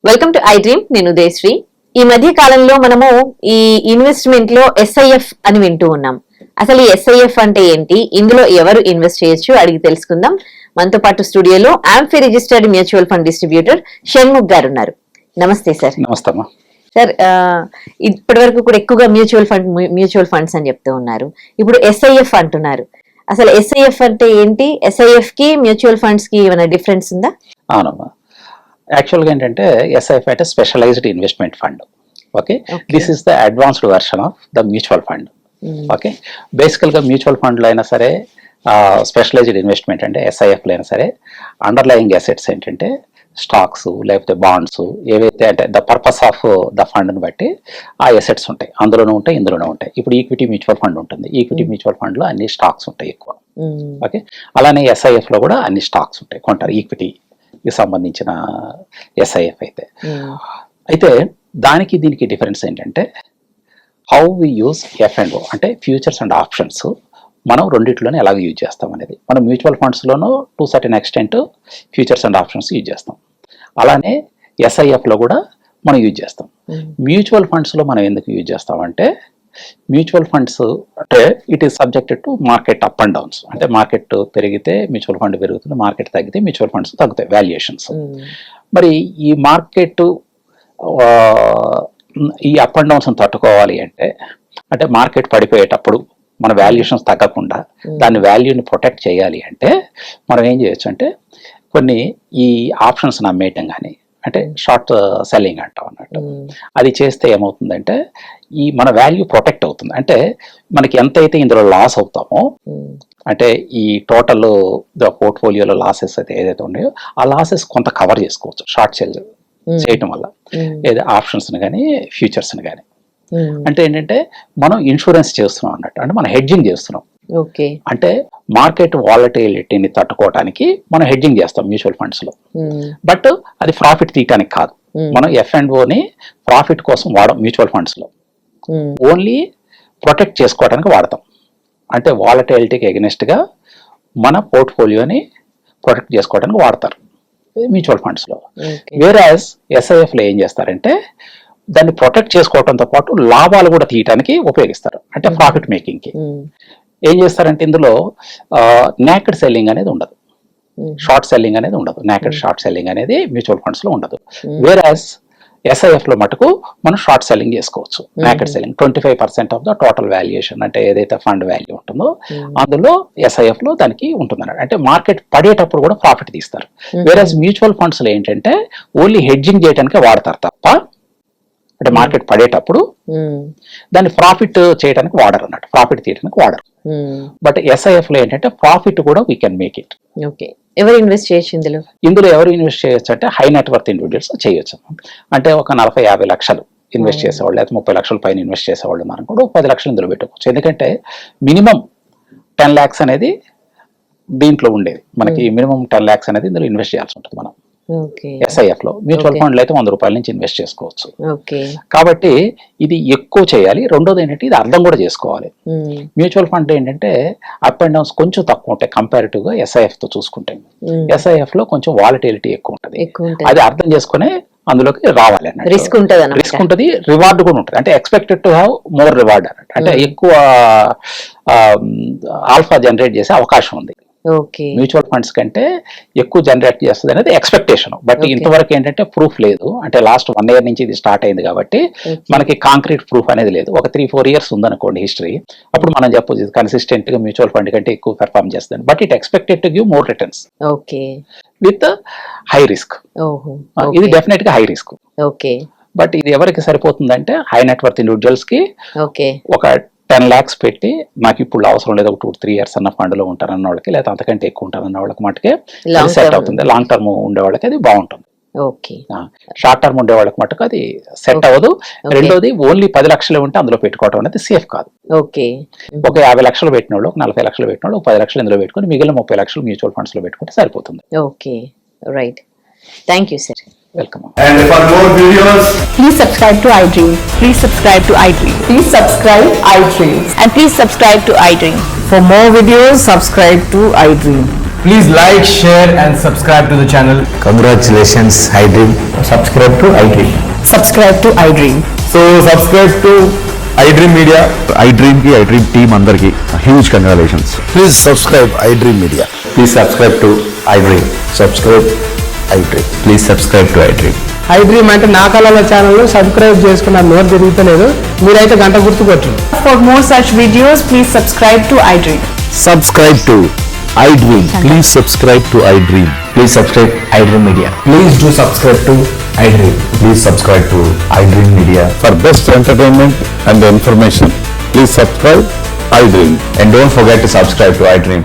Welcome to I dream. నేను ఉదయశ్రీ. ఈ మధ్య కాలంలో మనము ఈ ఇన్వెస్ట్మెంట్ లో SIF అని వింటూ ఉన్నాం. అసలు ఈ SIF అంటే ఏంటి, ఇందులో ఎవరు ఇన్వెస్ట్ చేయొచ్చు అడిగి తెలుసుకుందాం. మనతో పాటు స్టూడియోలో amphi registered mutual fund distributor Shanmukh గారు ఉన్నారు. నమస్తే సార్. నమస్తే సార్, ఇప్పటి వరకు కూడా ఎక్కువగా మ్యూచువల్ ఫండ్స్ అని చెప్తూ ఉన్నారు. ఇప్పుడు SIF అంటున్నారు. అసలు SIF అంటే ఏంటి? SIF కి మ్యూచువల్ ఫండ్స్ కి ఏమైనా డిఫరెన్స్ ఉందా? అవునమ్మా, యాక్చువల్గా ఏంటంటే SIF అంటే specialised investment fund. Okay, this is the advanced version of the mutual fund. Okay, బేసికల్గా మ్యూచువల్ ఫండ్లో అయినా సరే, స్పెషలైజ్డ్ ఇన్వెస్ట్మెంట్ అంటే SIFలో అయినా సరే, అండర్లయింగ్ అసెట్స్ ఏంటంటే స్టాక్స్ లేకపోతే బాండ్స్, ఏవైతే అంటే ద పర్పస్ ఆఫ్ ద ఫండ్ని బట్టి ఆ అసెట్స్ ఉంటాయి, అందులోనూ ఉంటాయి, ఇందులోనూ ఉంటాయి. ఇప్పుడు ఈక్విటీ మ్యూచువల్ ఫండ్ ఉంటుంది, ఈక్విటీ మ్యూచువల్ ఫండ్లో అన్ని స్టాక్స్ ఉంటాయి ఎక్కువ. ఓకే, అలానే SIFలో కూడా అన్ని స్టాక్స్ ఉంటాయి, కొంటారు ఈక్విటీకి సంబంధించిన SIF అయితే దానికి దీనికి డిఫరెన్స్ ఏంటంటే హౌ వి యూజ్ F&O అంటే ఫ్యూచర్స్ అండ్ ఆప్షన్స్. మనం రెండిట్లోనే ఎలాగ యూజ్ చేస్తాం అనేది. మనం మ్యూచువల్ ఫండ్స్లోనూ to certain extent futures and options use చేస్తాం, అలానే SIFలో కూడా మనం యూజ్ చేస్తాం. మ్యూచువల్ ఫండ్స్లో మనం ఎందుకు యూజ్ చేస్తామంటే, మ్యూచువల్ ఫండ్స్ అంటే it is subjected to market up and downs. అంటే మార్కెట్ పెరిగితే మ్యూచువల్ ఫండ్ పెరుగుతుంది, మార్కెట్ తగ్గితే మ్యూచువల్ ఫండ్స్ తగ్గుతాయి వాల్యుయేషన్స్. మరి ఈ మార్కెట్ ఈ అప్ అండ్ డౌన్స్ తట్టుకోవాలి అంటే మార్కెట్ పడిపోయేటప్పుడు మన వాల్యుయేషన్స్ తగ్గకుండా దాని వాల్యూని ప్రొటెక్ట్ చేయాలి అంటే మనం ఏం చేయొచ్చు అంటే కొన్ని ఈ ఆప్షన్స్ అమ్మేయటం కానీ, అంటే షార్ట్ సెల్లింగ్ అంటాం అన్నట్టు. అది చేస్తే ఏమవుతుందంటే ఈ మన వాల్యూ ప్రొటెక్ట్ అవుతుంది. అంటే మనకి ఎంతైతే ఇందులో లాస్ అవుతామో, అంటే ఈ టోటల్ పోర్ట్ఫోలియోలో లాసెస్ అయితే ఏదైతే ఉన్నాయో ఆ లాసెస్ కొంత కవర్ చేసుకోవచ్చు షార్ట్ సెల్ చేయటం వల్ల, ఏదో ఆప్షన్స్ని కానీ ఫ్యూచర్స్ని కానీ. అంటే ఏంటంటే మనం ఇన్సూరెన్స్ చేస్తున్నాం అన్నట్టు, అంటే మనం హెడ్జింగ్ చేస్తున్నాం. అంటే మార్కెట్ వాలటిలిటీని తట్టుకోవడానికి మనం హెడ్జింగ్ చేస్తాం మ్యూచువల్ ఫండ్స్ లో. బట్ అది ప్రాఫిట్ తీయటానికి కాదు. మనం F&Oని ప్రాఫిట్ కోసం వాడం మ్యూచువల్ ఫండ్స్ లో, ఓన్లీ ప్రొటెక్ట్ చేసుకోవడానికి వాడతాం. అంటే వాలటిలిటీకి ఎగనెస్ట్ గా మన పోర్ట్ఫోలియోని ప్రొటెక్ట్ చేసుకోవడానికి వాడతారు మ్యూచువల్ ఫండ్స్ లో. వేరాజ్ SIF లో ఏం చేస్తారంటే దాన్ని ప్రొటెక్ట్ చేసుకోవడంతో పాటు లాభాలు కూడా తీయటానికి ఉపయోగిస్తారు, అంటే ప్రాఫిట్ మేకింగ్ కి. ఏం చేస్తారంటే ఇందులో నేకెడ్ సెల్లింగ్ అనేది ఉండదు, షార్ట్ సెల్లింగ్ అనేది ఉండదు. నేకెడ్ షార్ట్ సెల్లింగ్ అనేది మ్యూచువల్ ఫండ్స్ లో ఉండదు. వేరాజ్ SIF లో మటుకు మనం షార్ట్ సెల్లింగ్ చేసుకోవచ్చు. Naked selling 25% of the total valuation, అంటే ఏదైతే ఫండ్ వాల్యూ ఉంటుందో అందులో SIF లో దానికి ఉంటుంది. అంటే మార్కెట్ పడేటప్పుడు కూడా ప్రాఫిట్ తీస్తారు. వేరాజ్ మ్యూచువల్ ఫండ్స్ లో ఏంటంటే ఓన్లీ హెడ్జింగ్ చేయడానికి వాడతారు తప్ప, అంటే మార్కెట్ పడేటప్పుడు దాన్ని ప్రాఫిట్ చేయడానికి వాడరు అన్నట్టు, ప్రాఫిట్ తీయడానికి వాడరు. బట్ SIF లో ఏంటంటే ప్రాఫిట్ కూడా వీ కెన్ మేక్ ఇట్. ఎవరు ఇన్వెస్ట్ చేయొచ్చు ఇందులో ఎవరు ఇన్వెస్ట్ చేయొచ్చు అంటే హై నెట్వర్త్ ఇండివిజువల్స్ చేయొచ్చు. అంటే ఒక 40-50 లక్షలు ఇన్వెస్ట్ చేసేవాళ్ళు, లేకపోతే 30 లక్షల పైన ఇన్వెస్ట్ చేసేవాళ్ళు మనం కూడా 10 లక్షలు ఇందులో పెట్టుకోవచ్చు. ఎందుకంటే మినిమం 10 lakhs అనేది దీంట్లో ఉండేది. మనకి మినిమం 10 lakhs అనేది ఇందులో ఇన్వెస్ట్ చేయాల్సి ఉంటుంది మనం SIF లో. మ్యూచువల్ ఫండ్ లో అయితే 100 రూపాయల నుంచి ఇన్వెస్ట్ చేసుకోవచ్చు. కాబట్టి ఇది ఎక్కువ చేయాలి. రెండోది ఏంటంటే ఇది అర్థం కూడా చేసుకోవాలి. మ్యూచువల్ ఫండ్ ఏంటంటే అప్ అండ్ డౌన్స్ కొంచెం తక్కువ ఉంటాయి కంపారిటివ్ గా SIF తో చూసుకుంటే. SIF లో కొంచెం వాలటిలిటీ ఎక్కువ ఉంటుంది. అది అర్థం చేసుకునే అందులోకి రావాలి అన్నట్టు. రిస్క్ ఉంటుంది, రివార్డ్ కూడా ఉంటుంది. అంటే expected to have more reward అన్నట్టు, అంటే ఎక్కువ ఆల్ఫా జనరేట్ చేసే అవకాశం ఉంది. మ్యూచువల్ ఫండ్స్ కంటే ఎక్కువ జనరేట్ చేస్తుంది అనేది ఎక్స్పెక్టేషన్. బట్ ఇంతవరకు ఏంటంటే ప్రూఫ్ లేదు. అంటే లాస్ట్ 1 year నుంచి ఇది స్టార్ట్ అయింది కాబట్టి మనకి కాంక్రీట్ ప్రూఫ్ అనేది లేదు. ఒక 3-4 years ఉందనుకోండి హిస్టరీ, అప్పుడు మనం చెప్పొచ్చు ఇది కన్సిస్టెంట్ గా మ్యూచువల్ ఫండ్ కంటే ఎక్కువ పెర్ఫార్మ్ చేస్తుంది. But it expected to give more returns with high risk. ఇది డెఫినెట్ గా హై రిస్క్. బట్ ఇది ఎవరికి సరిపోతుందంటే హై నెట్వర్త్ ఇండివిజువల్స్ కి ఒక 10 lakhs పెట్టి నాకు ఇప్పుడు అవసరం లేదు, ఒక 2-3 years అన్న ఫండ్ లో ఉంటారన్న వాళ్ళకి, లేదా అంతకంటే ఎక్కువ ఉంటారన్న వాళ్ళకి మటుకే సెట్ అవుతుంది. లాంగ్ టర్మ్ ఉండే వాళ్ళకి అది బాగుంటుంది. షార్ట్ టర్మ్ ఉండే వాళ్ళకి మటుకు అది సెట్ అవ్వదు. రెండోది ఓన్లీ 10 లక్షలు ఉంటే అందులో పెట్టుకోవడం అనేది సేఫ్ కాదు. ఒక 50 లక్షలు పెట్టిన వాళ్ళు, ఒక 40 లక్షలు పెట్టిన వాళ్ళు, 10 లక్షలు ఇందులో పెట్టుకుని మిగిలిన 30 లక్షలు మ్యూచువల్ ఫండ్స్ లో పెట్టుకుంటే సరిపోతుంది. Thank you sir. Welcome. And for more videos, please subscribe to iDream. Please subscribe to iDream. Please subscribe iDream. And please subscribe to iDream. For more videos, subscribe to iDream. Please like, share and subscribe to the channel. Congratulations, iDream. Subscribe to iDream. Subscribe to iDream. So subscribe to iDream Media. iDream ki iDream team అందరికి huge congratulations. Please subscribe iDream Media. Please subscribe to iDream. Subscribe iDream. Please subscribe to iDream. iDream అంటే నా కళల channel subscribe చేసుకున్న note తిరుగుతలేదు, మీరైతే గంట గుర్తు కొట్టండి. For more such videos, please subscribe to iDream. Subscribe to iDream. Please subscribe to iDream. Please subscribe iDream Media. Please do subscribe to iDream. Please subscribe to iDream Media. For best entertainment and information, please subscribe iDream. And don't forget to subscribe to iDream.